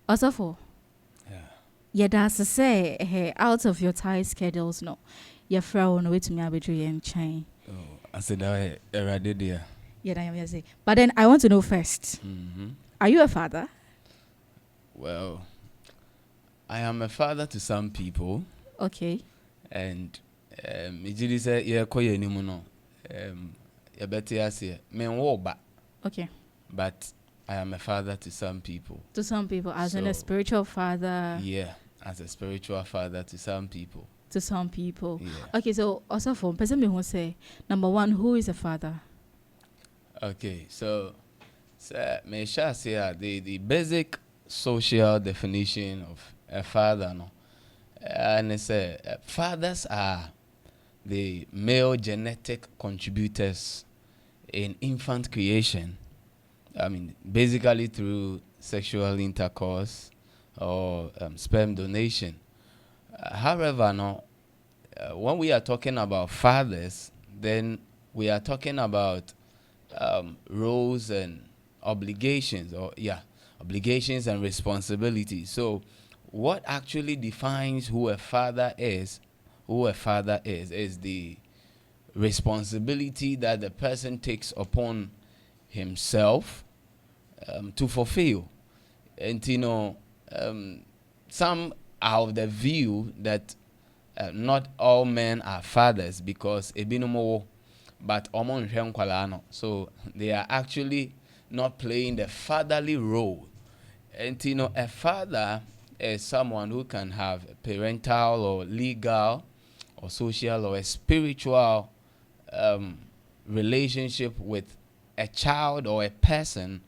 Also for Yeah. yeah, that's to say, hey, out of your tight schedules, no, your friend no way to me abetri and chain. Oh, I said that already there. Yeah, I am say. But then I want to know first, are you a father? Well, I am a father to some people, Okay. and Ijiri say yeah koye animu no. You better say me woba, Okay. but I am a father to some people. To some people, as in a So, spiritual father. yeah, as a spiritual father to some people. To some people. Yeah. Okay, so also for person me who say, number one, who is a father? Okay, so may shall say the basic social definition of a father, no, and it's fathers are the male genetic contributors in infant creation. I mean, basically through sexual intercourse or sperm donation. However, no, when we are talking about fathers, then we are talking about roles and obligations, obligations and responsibilities. So, what actually defines who a father is, is the responsibility that the person takes upon himself to fulfill. And some are of the view that not all men are fathers because ebinomo, but omon nkwalaa. So they are actually not playing the fatherly role. And a father is someone who can have a parental or legal or social or a spiritual relationship with a child or a person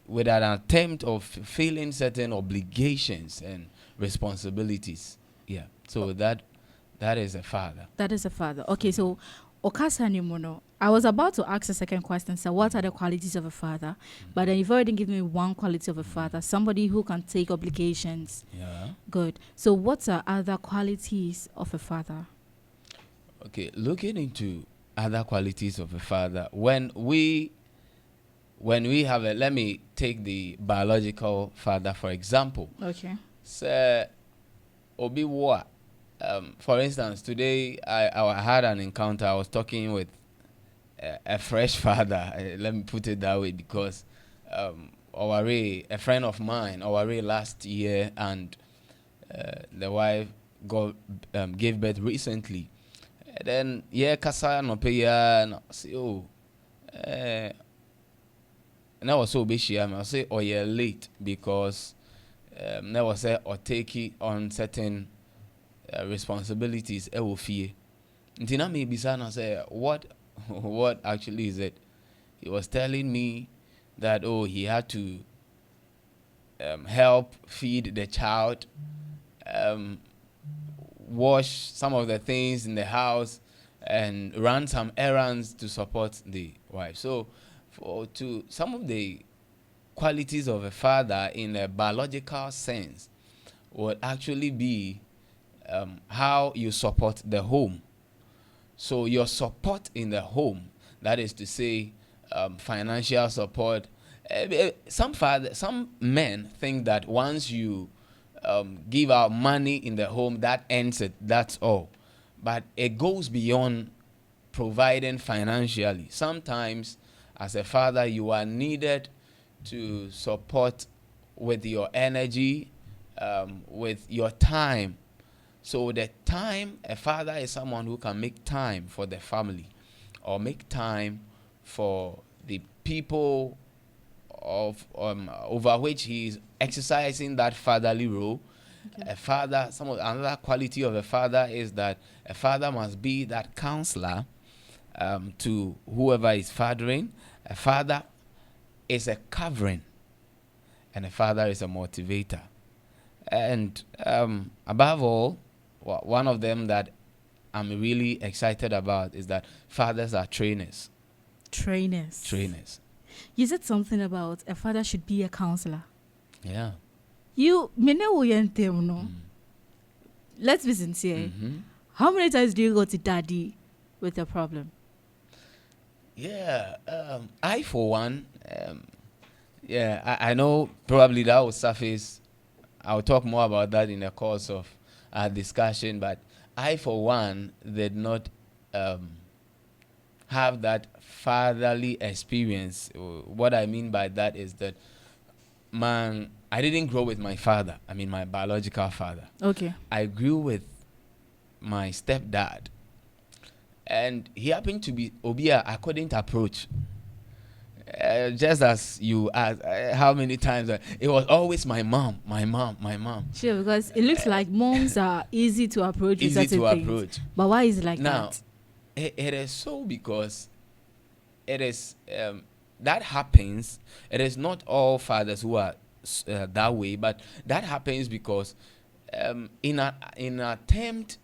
with an attempt of fulfilling certain obligations and responsibilities. Yeah. So that is a father. That is a father. Okay, so Okasa Nimono. I was about to ask a second question. So, what are the qualities of a father? But then you've already given me one quality of a father: somebody who can take obligations. Yeah. Good. So, what are other qualities of a father? Okay. Looking into other qualities of a father, when we have a, let me take the biological father for example. Okay. So, Obi Wa. For instance, today I had an encounter. I was talking with a fresh father. Let me put it that way because a friend of mine, last year, and the wife gave birth recently. And then kasa no pay ya say and I was so busy. I say you're late because I was say or take it on certain responsibilities. Fear. Until maybe son, I say what what actually is it? He was telling me that he had to help feed the child, wash some of the things in the house, and run some errands to support the wife. So, to some of the qualities of a father in a biological sense would actually be how you support the home. So your support in the home, that is to say, financial support. Some men think that once you give out money in the home, that ends it. That's all. But it goes beyond providing financially. Sometimes, as a father, you are needed to support with your energy, with your time. So the time, a father is someone who can make time for the family or make time for the people of over which he is exercising that fatherly role. Okay. A father, another quality of a father is that a father must be that counselor to whoever is fathering. A father is a covering, and a father is a motivator. And above all, one of them that I'm really excited about is that fathers are trainers. Trainers. You said something about a father should be a counselor. Yeah. Let's be sincere. Mm-hmm. How many times do you go to daddy with a problem? Yeah. I, for one, Yeah, I know probably that will surface. I'll talk more about that in the course of our discussion, but I, for one, did not um, have that fatherly experience. What I mean by that is that, man, I didn't grow with my father. I mean, my biological father. Okay. I grew with my stepdad, and he happened to be Obia. I couldn't approach. Just as you asked, how many times it was always my mom. Sure, because it looks like moms are easy to approach with Easy certain to things. approach. But why is it like Now, that? it is so because it is that happens. It is not all fathers who are that way, but that happens because in an attempt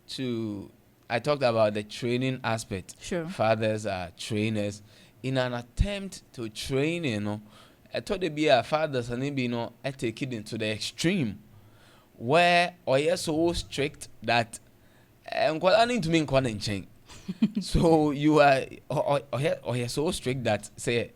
to, I talked about the training aspect. Sure. Fathers are trainers. In an attempt to train, I thought they be a fathers and maybe I take it into the extreme where or you're so strict that I need to mean change. So you are or you're so strict that say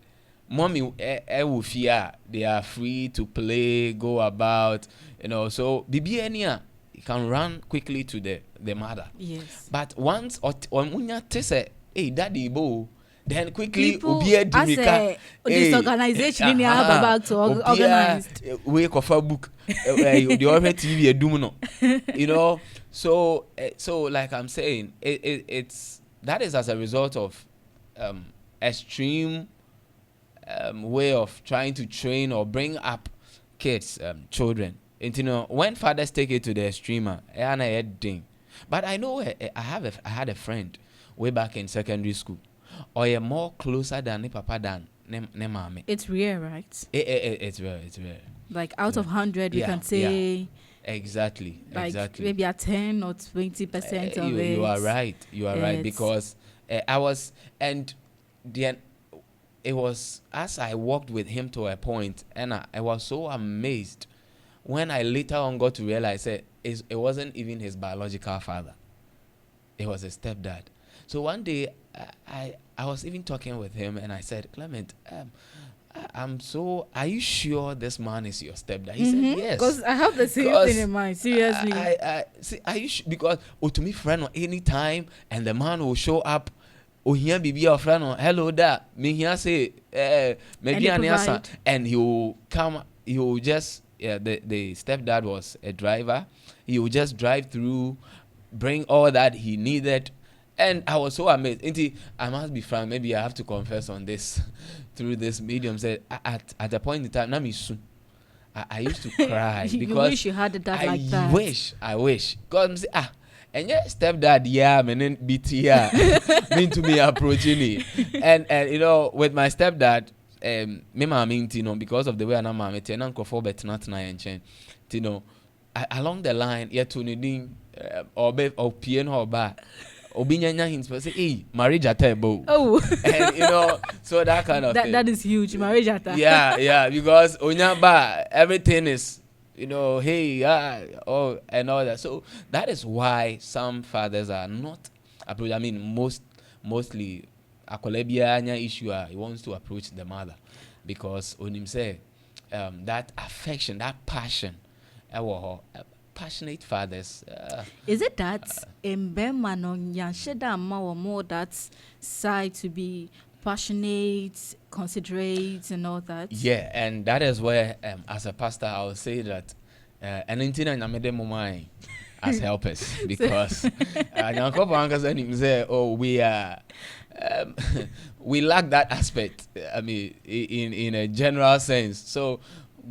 mommy will fear they are free to play, go about, so BBNia you can run quickly to the mother. Yes. But once or munya say, hey daddy bo, then quickly People obi as a disorganization in your back to organized. we cover book the already TV do no. So like I'm saying, it's that is as a result of extreme way of trying to train or bring up kids, children. And when fathers take it to the extreme, but I know I had a friend way back in secondary school, or you're more closer than papa than ne mama. It's rare, right? It's rare. Like out of 100, we can say. Yeah. Exactly. Maybe a 10 or 20% of it. You are right. Right, because I was, and then it was as I walked with him to a point, and I was so amazed when I later on got to realize it wasn't even his biological father. It was his stepdad. So one day I was even talking with him, and I said, Clement, are you sure this man is your stepdad? He said, yes. Because I have the same thing in mind, seriously. I see, are you sure? Because, to me, friend, any time, and the man will show up, here be your friend, hello, there, me here say, maybe an answer, and he will come, he will just, the stepdad was a driver, he will just drive through, bring all that he needed. And I was so amazed. I must be frank. Maybe I have to confess on this through this medium. Said at a point in time, I used to cry because you wish you had that like that. I wish. God, and your stepdad, and BT, mean to me approaching it, and with my stepdad, me mama, because of the way I'm mama, for better not along the line, to needing or PN or bar. Obinyanya hints but say, hey, marriage at table. Oh. And so that kind of thing. That is huge, marriage at Yeah, because onyaba, everything is, hey, and all that. So that is why some fathers are not approach. I mean, mostly akolebia issue he wants to approach the mother because on him say that affection, that passion, passionate fathers. Is it that more that side to be passionate, considerate, and all that? Yeah, and that is where, as a pastor, I will say that as helpers because we are. We lack that aspect. I mean, in a general sense. So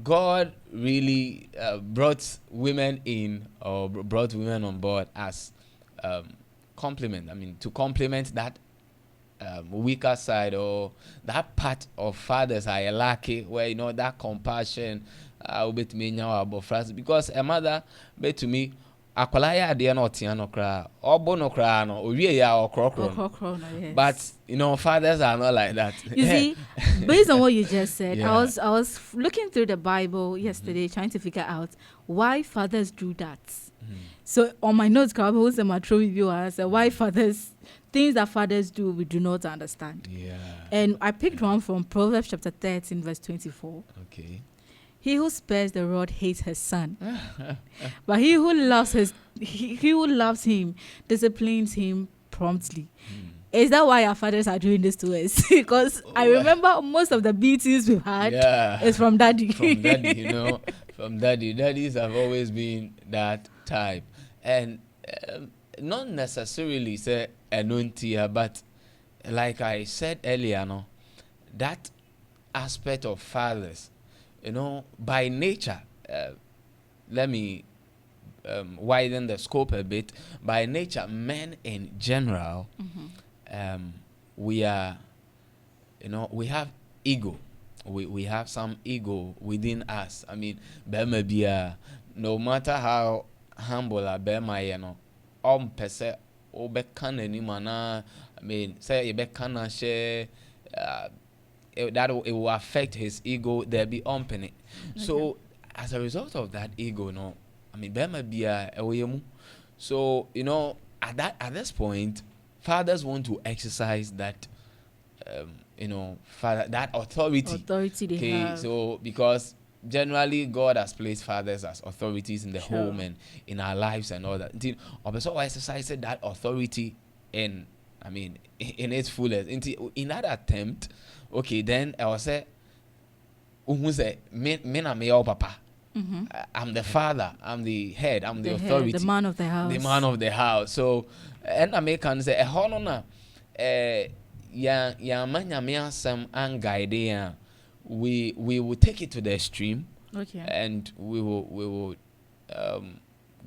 God really brought women in or brought women on board as complement. I mean, to complement that weaker side or that part of fathers are lacking, where that compassion with me now about France, because a mother bet to me. Akwalaya ade na otia kra obo no kra no owie ya okrokro. Yes. But fathers are not like that. You see, based on what you just said, I was looking through the Bible yesterday trying to figure out why fathers do that. So on my notes, I was my true review. I said why fathers things that fathers do, we do not understand. Yeah. And I picked one from Proverbs chapter 13, verse 24. Okay. He who spares the rod hates his son, but he who loves he who loves him disciplines him promptly. Is that why our fathers are doing this to us? Because I remember most of the beatings we've had is from daddy. From daddy, from daddy. Daddies have always been that type. And not necessarily say enuntia, but like I said earlier, that aspect of fathers, by nature, let me widen the scope a bit. By nature, men in general, we are, we have ego. We have some ego within us. I mean, no matter how humble a bema, pese obekana ni mana. I mean, say obekana share. That it will affect his ego. There be ompene. Okay. So as a result of that ego, I mean, bema biya ewemu. So at this point, fathers want to exercise that, that authority. Authority they have. So because generally God has placed fathers as authorities in the home and in our lives and all that. Also exercise that authority in its fullest. In that attempt, okay, then I will say, papa. I'm the father, I'm the head, I'm the authority. The man of the house. The man of the house. So, and I can say, we will take it to the extreme. Okay. And we will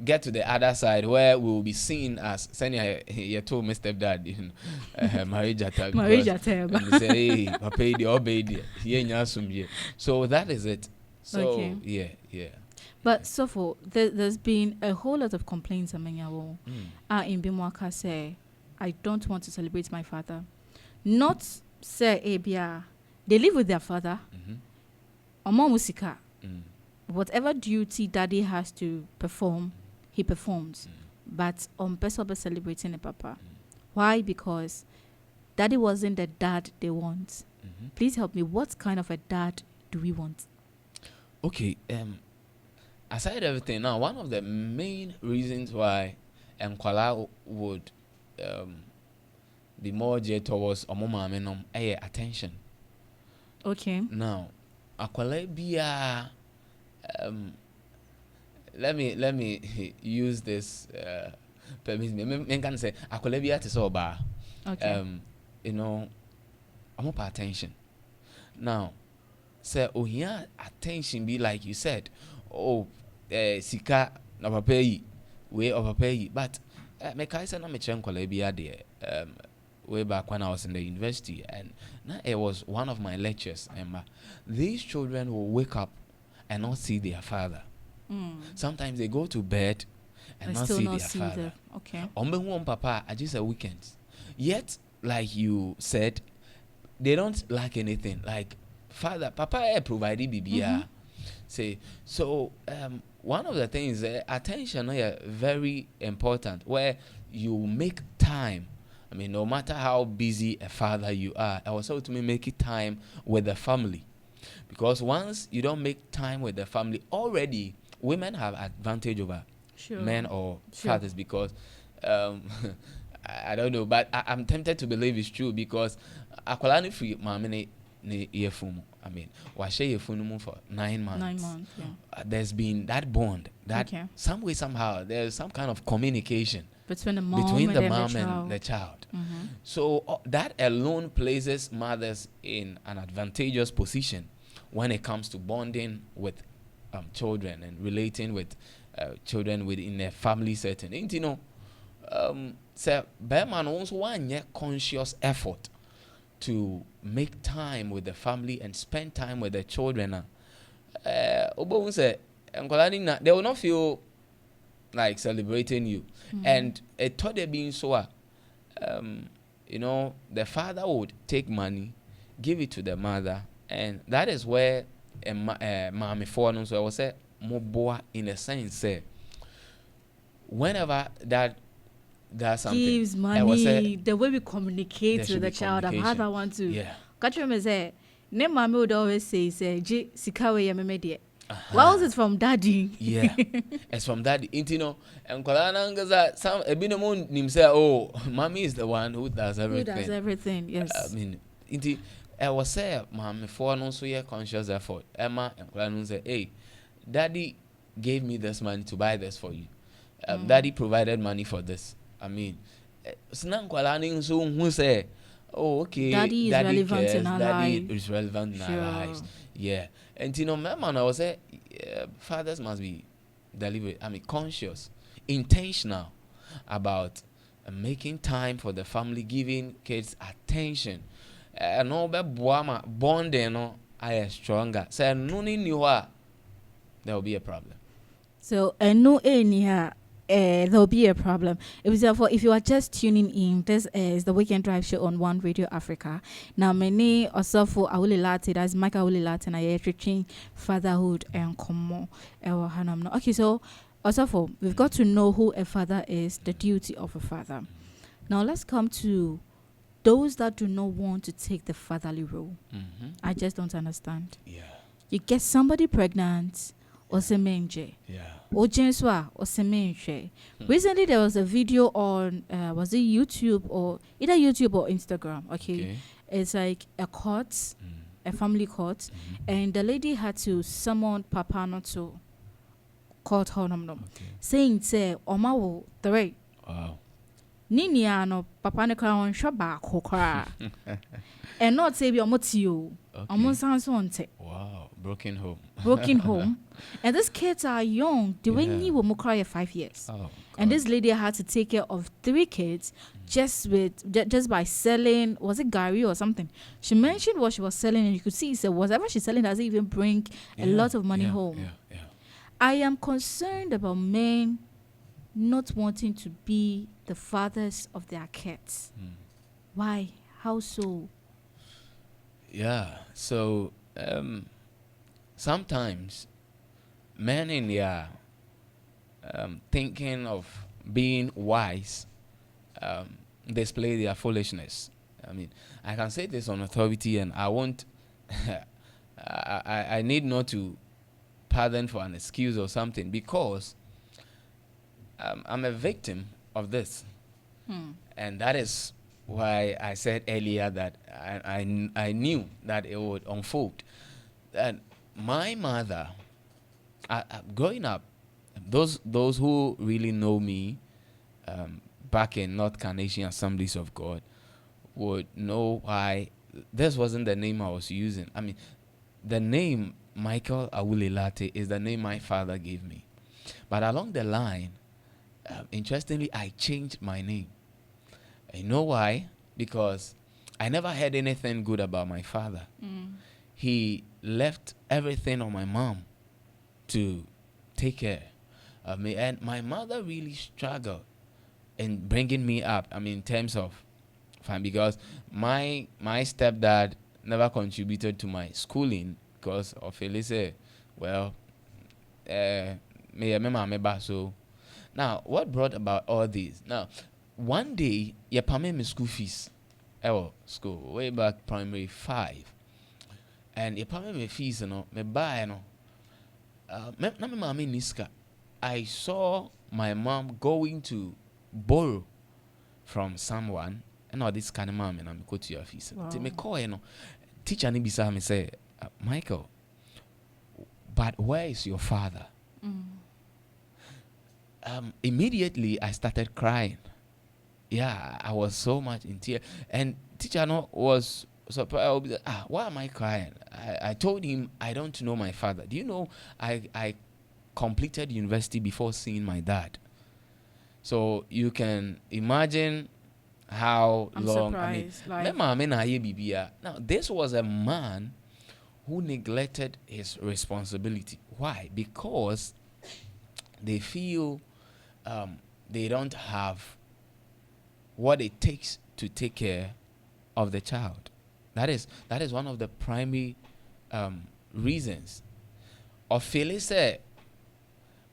get to the other side where we will be seen as Senya you told my stepdad in marriage attack. Marriage attack. And they say, hey, papa the obey. So that is it. So okay. Yeah. But so for there's been a whole lot of complaints among your in Bimwaka say, I don't want to celebrate my father. Not say Abia. They live with their father. Omo musika. Whatever duty daddy has to perform, he performs. But on person celebrating a papa. Why? Because daddy wasn't the dad they want. Please help me. What kind of a dad do we want? Okay. Aside everything, now one of the main reasons why Nkwala would be more geared towards Omomamenom attention. Okay. Now, Akwala biya. Let me use this. Permit me. I can say Akwala biya to so ba. Okay. I'm pay attention. Now, say here attention be like you said. Sika na papa yi, way of papa yi. But me kai say na me chen Akwala biya there. Way back when I was in the university, and now it was one of my lectures. These children will wake up and not see their father. Sometimes they go to bed and not see their father. Okay. Papa are just a weekend. Yet, like you said, they don't lack anything. Like father, papa provided BBR. Say so. One of the things, attention is very important. Where you make time. I mean, no matter how busy a father you are, I was told to make it time with the family. Because once you don't make time with the family, already women have advantage over men or fathers because, I don't know, but I'm tempted to believe it's true because akwalani free mamene ne yefumu. I mean, washe yefumu for 9 months. 9 months, yeah. There's been that bond, that some way, somehow, there's some kind of communication between the mom and the child. So that alone places mothers in an advantageous position when it comes to bonding with children and relating with children within a family setting. So Berman also one conscious effort to make time with the family and spend time with the children. They will not feel like celebrating you. And it thought they being so, the father would take money, give it to the mother, and that is where mommy for so I was say moboa in a sense say whenever that that's something. gives money, the way we communicate with the child. I've had that one too. Yeah. Catch me say, ne mama would always say, sikawe ya meme. What was it from daddy? Yeah, it's from daddy. You know, and Kolana some a bit him say, oh, mommy is the one who does everything. Who does everything? Yes. I mean, I was say, mom, before no so yeah conscious effort. Emma and Kolana say, hey, daddy gave me this money to buy this for you. Daddy provided money for this. I mean, Snang Kolana so who say, oh, okay, daddy is relevant cares, in our daddy life. is relevant in our lives. Yeah. And you know, my man, I was say, fathers must be deliberate, conscious, intentional about making time for the family, giving kids attention. No, but bonding, no, I am stronger. So, no, there will be a problem. So, no, there'll be a problem. It was therefore, if you are just tuning in, this is the Weekend Drive Show on One Radio Africa. Now, many also for Awulilate, that's Mike Awulilate, and I am teaching fatherhood and komo. Okay, so also for we've got to know who a father is, the duty of a father. Now, let's come to those that do not want to take the fatherly role. I just don't understand. Yeah. You get somebody pregnant. Or semenje. Yeah. Or Jenswa or semenje. Recently there was a video on was it YouTube or either YouTube or Instagram. Okay. It's like a court, a family court, and the lady had to summon Papa not to court her saying say Oma wo three. Wow. Nini ano Papa ne kra on shoba kokra. And not say be omotio. Wow. Broken home. And these kids are young. They only will cry 5 years. Oh, and this lady had to take care of 3 kids just by selling, was it Gary or something? She mentioned what she was selling, and you could see, so whatever she's selling doesn't even bring a lot of money home. I am concerned about men not wanting to be the fathers of their kids. Why? How so? Yeah. So sometimes men in their thinking of being wise display their foolishness. I mean, I can say this on authority, and I won't. I need not to pardon for an excuse or something, because I'm a victim of this, and that is why I said earlier that I knew that it would unfold. And my mother, growing up, those who really know me back in North Carnation Assemblies of God would know why this wasn't the name I was using. I mean, the name Michael Awulilate is the name my father gave me. But along the line, interestingly, I changed my name. You know why? Because I never heard anything good about my father. He left everything on my mom to take care of me. And my mother really struggled in bringing me up. I mean, in terms of fine, because my stepdad never contributed to my schooling because of Elise. Well, so now what brought about all this? Now, one day, you pay me school fees. School way back primary 5, and you pay me fees, me buy, me mommy niska. I saw my mom going to borrow from someone, and all this kind of mom, and I'm go to your fees. Wow. Me call, teacher ni bisa me say, Michael, but where is your father? Immediately I started crying. Yeah, I was so much in tears. And teacher was surprised. Why am I crying? I told him I don't know my father. Do you know I completed university before seeing my dad? So you can imagine how I'm long. surprised. Now, this was a man who neglected his responsibility. Why? Because they feel they don't have what it takes to take care of the child. That is one of the primary reasons. Ophelia said,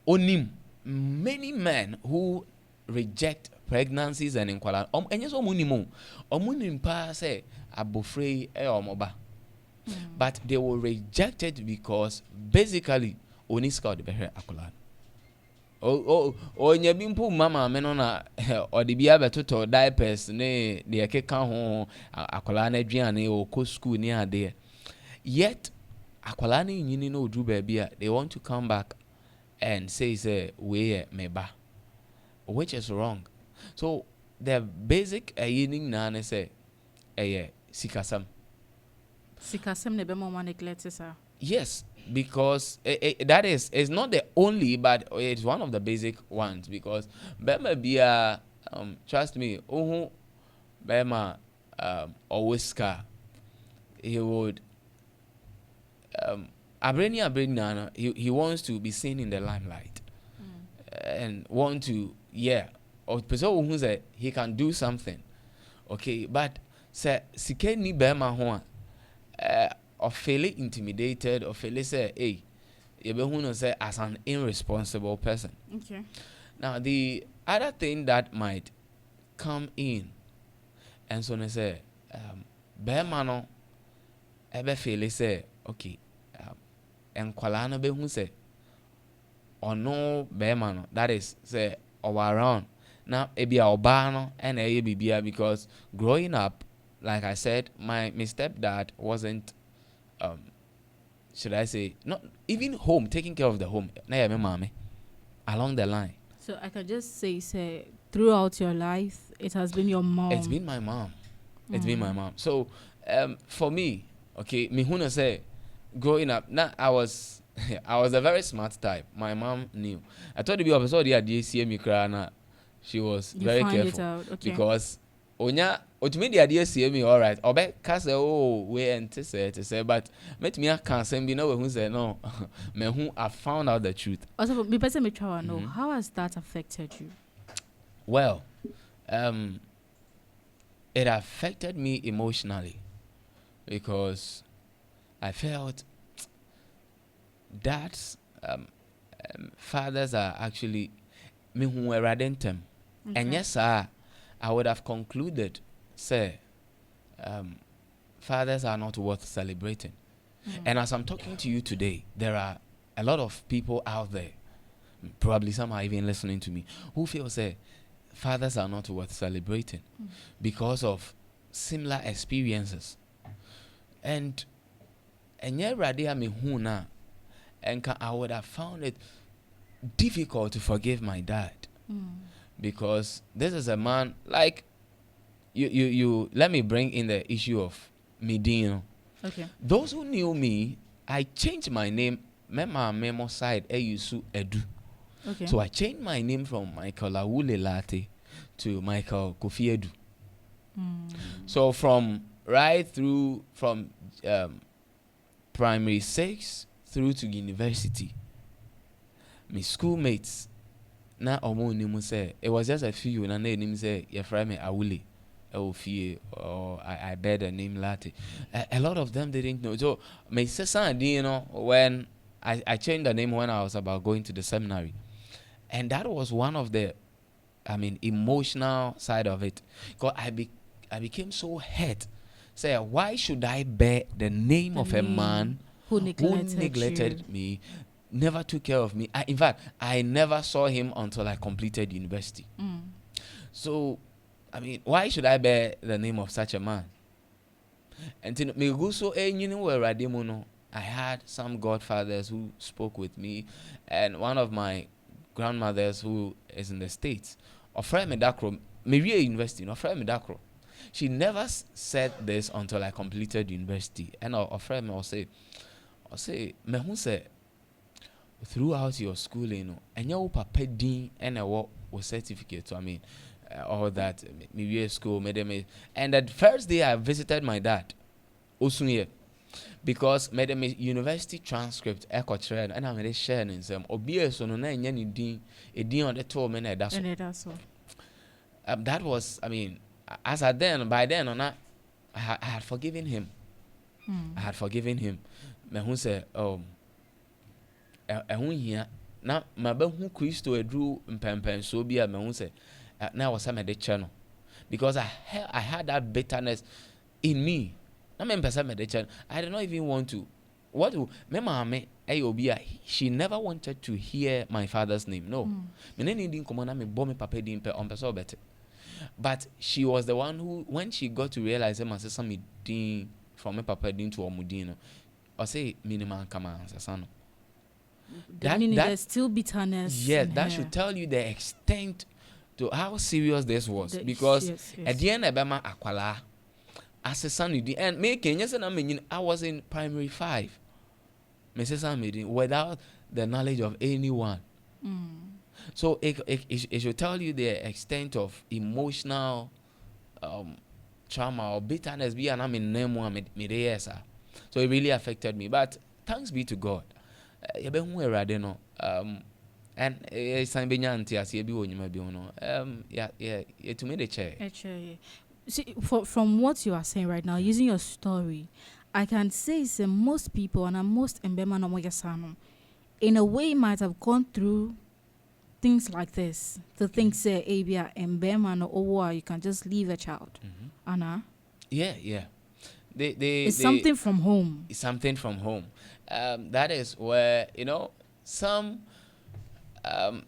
Onim, many men who reject pregnancies and inquala. And so omunim pa say abofrey omoba. But they will reject it because basically oniska de behere akola. Nya bimpo mama me no na ode bia betoto diapers ne de ekeka ho akola na aduane o ko school ni ade. Yet akola na nyini no odru ba bia they want to come back and say we meba, which is wrong. So the basic yining na say sikasam ne be mo neglect sir. Yes, because that is not the only, but it's one of the basic ones. Because Bema Bia, trust me, Bema always car, he would Abreni he wants to be seen in the limelight and want to or person who say he can do something, okay, but say sikeni Bema ho or feeling intimidated or feeling say, hey, you say as an irresponsible person. Okay. Now the other thing that might come in, and so they say, Beamano, ebe feel say, okay, and kwalana be who say, or no Beamano, that is say, or around. Now ebi obano and a because growing up, like I said, my stepdad wasn't. Should I say not even home, taking care of the home along the line. So I can just say throughout your life it has been your mom. It's been my mom. It's been my mom. So for me, okay, mihuna say growing up, now I was a very smart type. My mom knew. I told you episode she was very careful because onya otumi de ade asie me all right obe ka say we ente say but met me can say be no we hu say no me hu I found out the truth. Also me person me try know how has that affected you? Well, it affected me emotionally because I felt that fathers are actually me hu eradentem. And yes sir, I would have concluded, say, fathers are not worth celebrating. And as I'm talking to you today, there are a lot of people out there, probably some are even listening to me, who feel, say, fathers are not worth celebrating because of similar experiences. And yet, I would have found it difficult to forgive my dad. Because this is a man like you let me bring in the issue of Medino. Okay. Those who knew me, I changed my name. Memo side Eyusu Edu. Okay. So I changed my name from Michael Awule Late to Michael Kofi Edu. So from primary 6 through to university, my schoolmates na omo nimu say it was just a few na name say your friend me Awule Ofie or I bear the name Latte. A lot of them didn't know. So my sister, when I changed the name when I was about going to the seminary, and that was one of the emotional side of it, because I became so hurt. Say, why should I bear the name of a man who neglected me, never took care of me? In fact, I never saw him until I completed university. So, why should I bear the name of such a man? And I had some godfathers who spoke with me, and one of my grandmothers who is in the States, university, she never said this until I completed university. And our friend will say, throughout your schooling, and your papa din and a certificate. All that maybe school made me. And that first day I visited my dad, Osunye, because made me university transcript echo trend, and I made share in some obvious so no any din a din on the 12 minutes. That was, as I by then I had forgiven him. I had forgiven him. Me who say, here now my who Christo drew mpempen so be a me who say now was some of the channel because I had that bitterness in me. I remember some of the channel. I did not even want to. What do my mama Ayobia? She never wanted to hear my father's name. No, me didn't come on. Me bomb papa didn't pay on person better. But she was the one who, when she got to realize my sister me ding from my papa ding to Omudino, I say minimum come on, son. Meaning there's still bitterness. Yeah, that should tell you the extent to how serious this was. Because at the end, Abema Akwala, as a son, and making yes, and I was in primary 5. Mrs. Amidi, without the knowledge of anyone. So it should tell you the extent of emotional trauma or bitterness. So it really affected me. But thanks be to God. And it's time to me the chair. See, from what you are saying right now, using your story, I can say most people and most embema no moyasano in a way might have gone through things like this. To think say abia embema no owa you can just leave a child. Anna? Yeah. It's something from home. It's something from home. That is where, some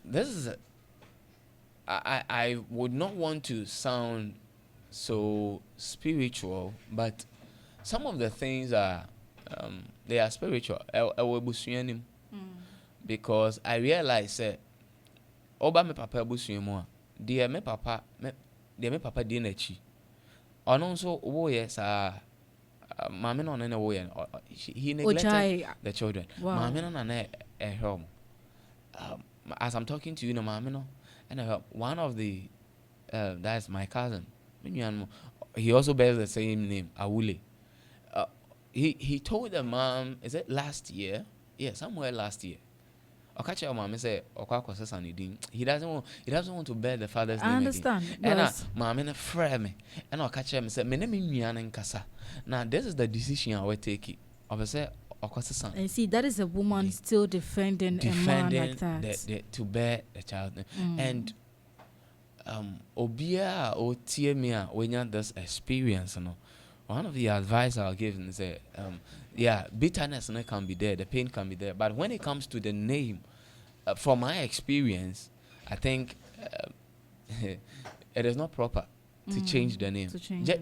this is I would not want to sound so spiritual, but some of the things are they are spiritual. Because I realize that oba me papa busuemo dear me papa di nachi ono so wo yes mama no na wo ye he neglected the children. Mama no na home. As I'm talking to you, mama no, and one of the that's my cousin. He also bears the same name, Awule. He told the mom, is it last year? Yeah, somewhere last year. Okache your mom say he doesn't want to bear the father's name. I understand. Again. And mom in a frame and Okache him say, "Me kasa." Now this is the decision I will take it. I say, and see, that is a woman still defending a man like that. To bear the child. And Obia or Tiemia when you have this experience, one of the advice I'll give is say, bitterness can be there, the pain can be there, but when it comes to the name, from my experience, I think it is not proper to change the name.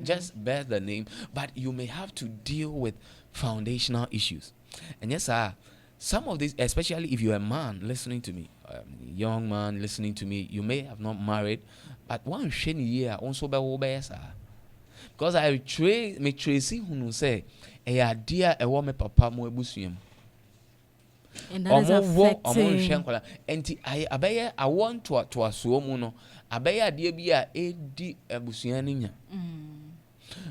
Just bear the name, but you may have to deal with foundational issues. And yes, some of these, especially if you're a man listening to me, young man listening to me, you may have not married, but one shiny year also by because I tracy who say a dear a woman papa mo ebusuyem. And that is affecting. And I want to asuomu no abaya dear be a edi ebusuaninya.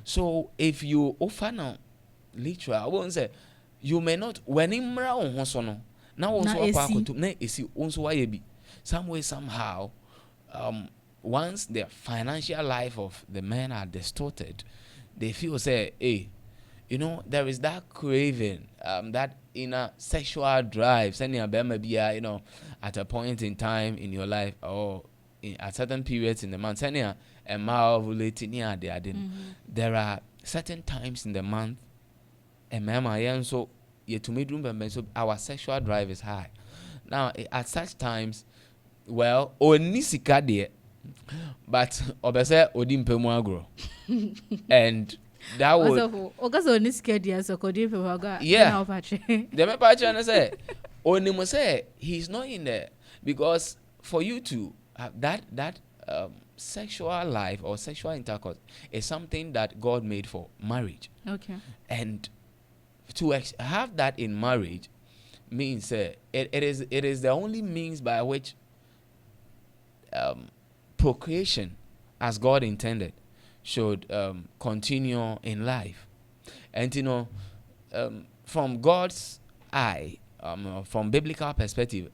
So if you offer now literal, I won't say you may not when imra on hosono now also apakoto na esi onso wayebi some way somehow once the financial life of the men are distorted, they feel say, hey, there is that craving, that inner sexual drive, sending a baby, at a point in time in your life or at certain periods in the month, sending a male there are certain times in the month, and so our sexual drive is high. Now, at such times, well, onisika de. But obese odimpe mu agro. And that would yeah. The me patch say onimu say he's not in there because for you to have that sexual life or sexual intercourse is something that God made for marriage. Okay. And to have that in marriage means it is the only means by which procreation, as God intended, should continue in life. And from God's eye, from biblical perspective,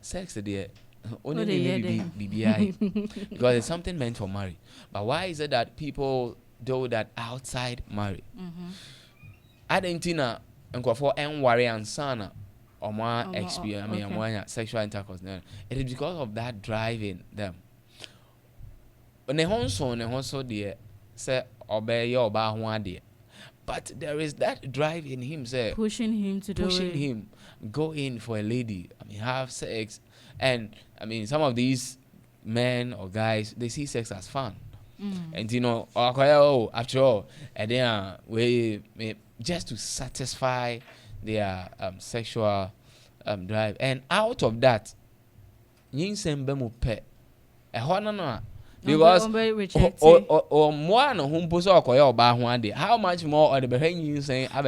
sex there only because it's something meant for marriage. But why is it that people do that outside marriage? Adentina and for worry and sana or more experience, I mean, more sexual intercourse. It is because of that drive in them. When they also dear say obey your bar one day. But there is that drive in him, say pushing him to do it. Go in for a lady, I mean, have sex. And I mean, some of these men or guys, they see sex as fun. And you know, after all, and then we just to satisfy their sexual drive. And out of that, because how much more the behavior saying so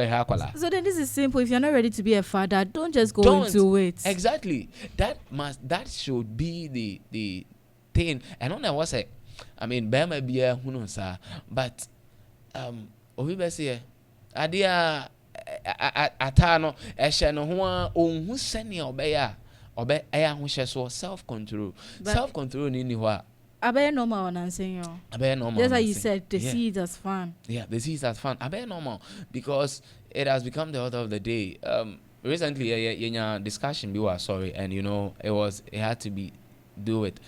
then this is simple. If you're not ready to be a father, don't just go into it. Exactly. That should be the thing. And on that was a, I mean, Bama be a hunosa, but we say adia atano eshano ho who send your beya obe aya ho hye self-control. Self-control ni wa abe normal on answering you. Abe normal. Just like you said, they see it as fun. Yeah, they see it as fun. Abe normal because it has become the order of the day. Recently, in a discussion, we were sorry, and you know, it had to be do with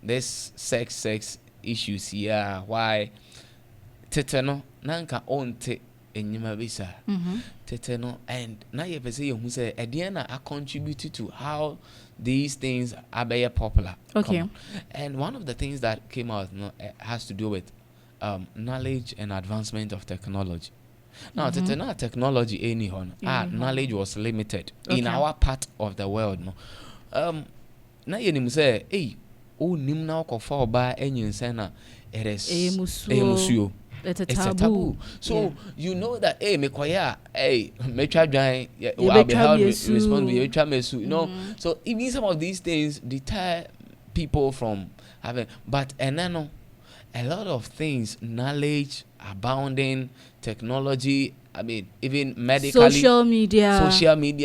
this sex issues here. Why tetano nanka onte enyima bisa tetano, and na ye pese ye hu say ediana a contributed to how these things are very popular. Okay. And one of the things that came out has to do with knowledge and advancement of technology. Now, technology anyhow, knowledge was limited in our part of the world. No, now you say, hey, oh, nim now kofa oba enyin sena, it is emusuo. It's a taboo. So you know that me koya, me try join, I'll be held responsible. You know, so even some of these things deter people from having. But and then a lot of things, knowledge abounding, technology. I mean, even medically, social media.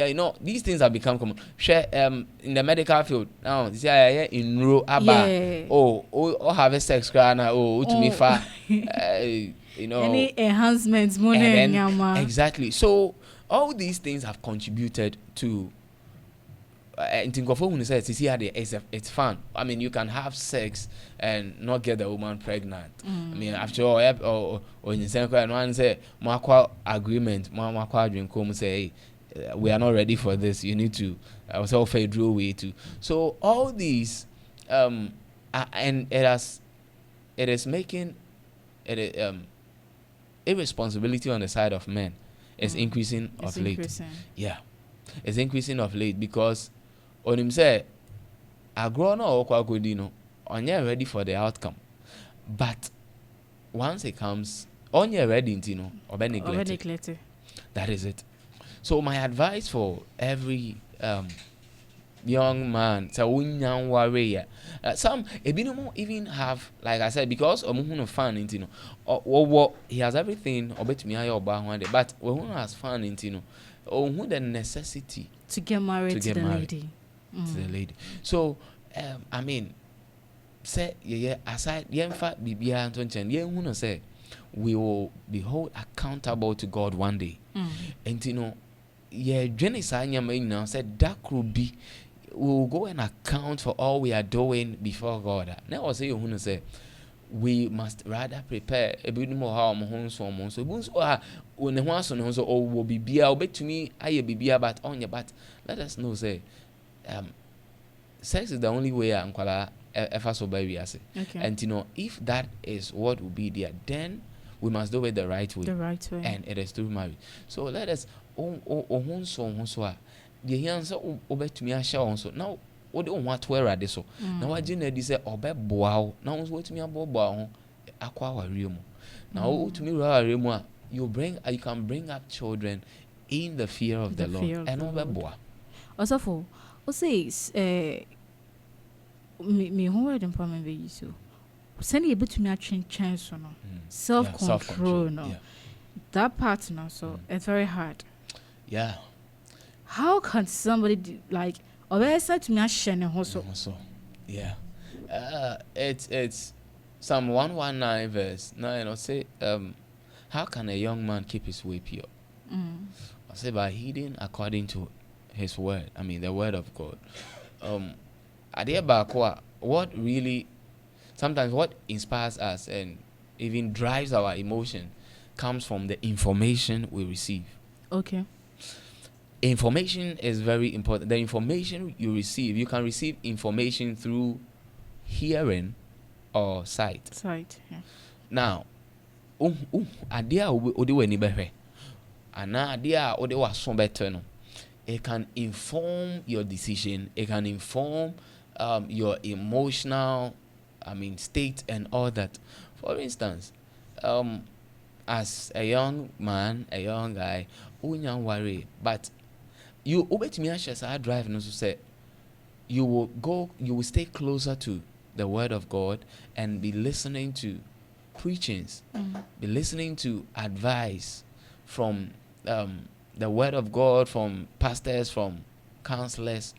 You know, these things have become common. Share in the medical field now. This in row aba. Oh, have a sex crana. To me far. You know, any enhancements, money. Exactly. So all these things have contributed to. It's fun. I mean, you can have sex and not get the woman pregnant. I mean, after all, when you say one say agreement, say we are not ready for this. You need to also federal way to. So all these and it is making it irresponsibility on the side of men is increasing of late. Yeah, it's increasing of late because on him say agro no okwa godi no onye ready for the outcome, but once it comes onye ready ntino obe neglected. That is it. So my advice for every young man, young warrior, some even have, like I said, because fan intino or he has everything or bet me one day, but when has fun intino or who the necessity to get married to the lady. To the lady. So I mean, say aside fa bibia antonchen say we will be held accountable to God one day. And you know, Jenny Sanya now said that could be we will go and account for all we are doing before God. Now I say you say we must rather prepare a bit more how so when the ones on so will be to me I be but on your but let us know say sex is the only way I'm ever so baby I say. And you know, if that is what will be there, then we must do it the right way. And it is through marriage. So let us the answer to me so now what do want to wear this so now I didn't say bow now what to me about aqua realm now to me you can bring up children in the fear of the Lord and over boa also for says me who word empowerment be so send you to me a chance or no self-control no that part no so it's very hard. Yeah. How can somebody like obey to me a shene also? Yeah. It's Psalm 119 verse 9 or say how can a young man keep his way pure? I say by heeding according to His word. I mean, the word of God. Adeba, what really, sometimes what inspires us and even drives our emotion comes from the information we receive. Okay. Information is very important. The information you receive, you can receive information through hearing or sight. Sight. Yeah. Now, idea odi weni behwe. Ana idea odi wa so better no. It can inform your decision. It can inform your emotional, state and all that. For instance, as a young man, a young guy, unyang worry, but you obey me as I drive no say you will stay closer to the word of God and be listening to preachings, be listening to advice from the word of God, from pastors, from counselors,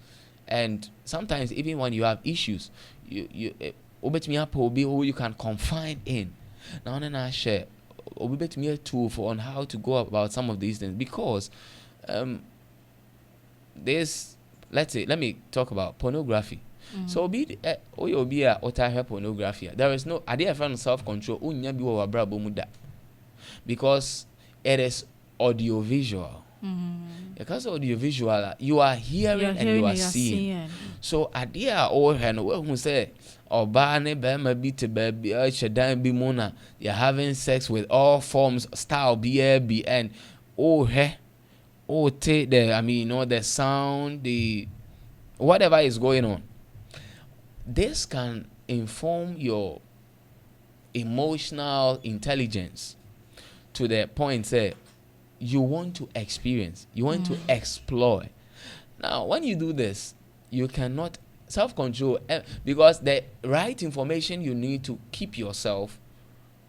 and sometimes even when you have issues, you who you can confide in. Now then I share a tool on how to go about some of these things, because let me talk about pornography. So be pornography. There is no idea of self-control because it is audiovisual. Because audiovisual, you are hearing and you are seeing. So idea who say Obane bema be to baby shadan be mona, you're having sex with all forms, style BAB and take the the sound, the whatever is going on. This can inform your emotional intelligence to the point say you want to experience, you want to explore. Now, when you do this, you cannot self-control because the right information you need to keep yourself.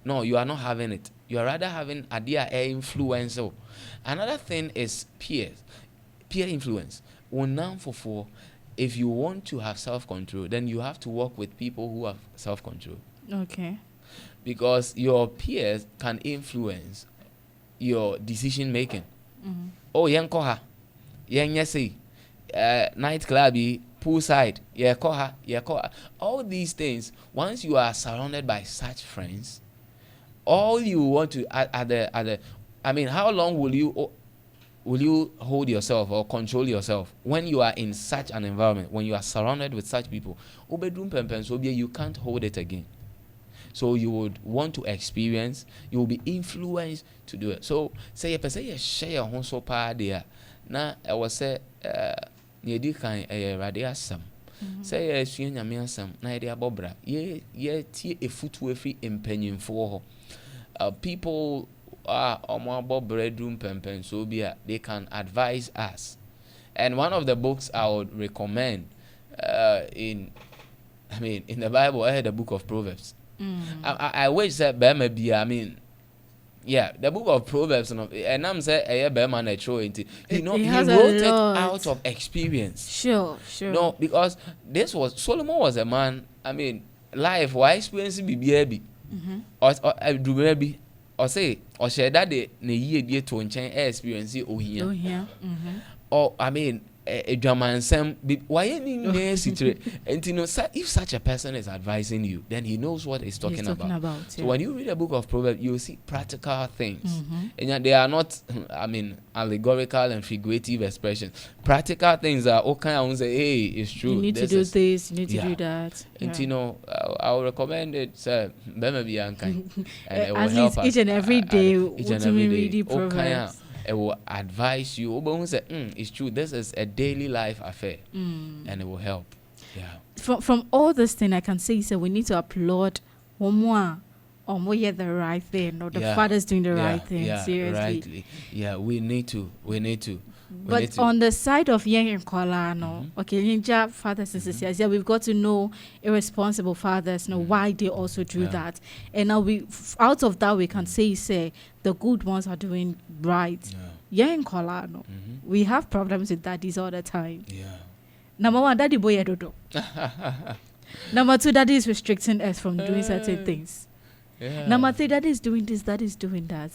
No, you are not having it. You are rather having idea influence. Another thing is peer influence. If you want to have self-control, then you have to work with people who have self-control. Okay. Because your peers can influence your decision making. Oh, yankoha, yanyesi, night clubby, poolside, yakoha. All these things. Once you are surrounded by such friends, all you want to how long will you hold yourself or control yourself when you are in such an environment, when you are surrounded with such people? You can't hold it again. So you would want to experience, you will be influenced to do it. So say a person you share hon so pa there. Na I was say ye kan radiasam. Say ye sua nyame asam na ye abobra. Ye tie efutu efi empanyimfo ho. People are bedroom pempen so be they can advise us. And one of the books I would recommend in the Bible, the Book of Proverbs. I wish that Bema be, the Book of Proverbs, and I'm saying Bema natural. He wrote it out of experience. Sure. No, because Solomon was a man. Life why experience be baby, or do baby, or say or share that the year to experience it here. Or a German Sam, why any and if such a person is advising you, then he knows what he's talking about. So when you read the Book of Proverbs, you see practical things, and yet they are not, allegorical and figurative expressions. Practical things are okay. I won't say, hey, it's true. You need to do this. You need to do that. And I will recommend it, sir. Maybe and it will at help least each and every day. Read Proverbs. It will advise you. Say, it's true. This is a daily life affair, and it will help. Yeah. From all this thing, I can say, we need to applaud one more the right thing, or the father's doing the right thing. Seriously. Rightly. Yeah, we need to. But on the side of young and Kolano, ninja fathers and sisters, we've got to know irresponsible fathers, know why they also do that. And now out of that, we can say the good ones are doing right. Young and Kolano, we have problems with daddies all the time. Number one, daddy boy dodo. Number two, daddy is restricting us from doing certain things. Number three, daddy is doing this, daddy is doing that.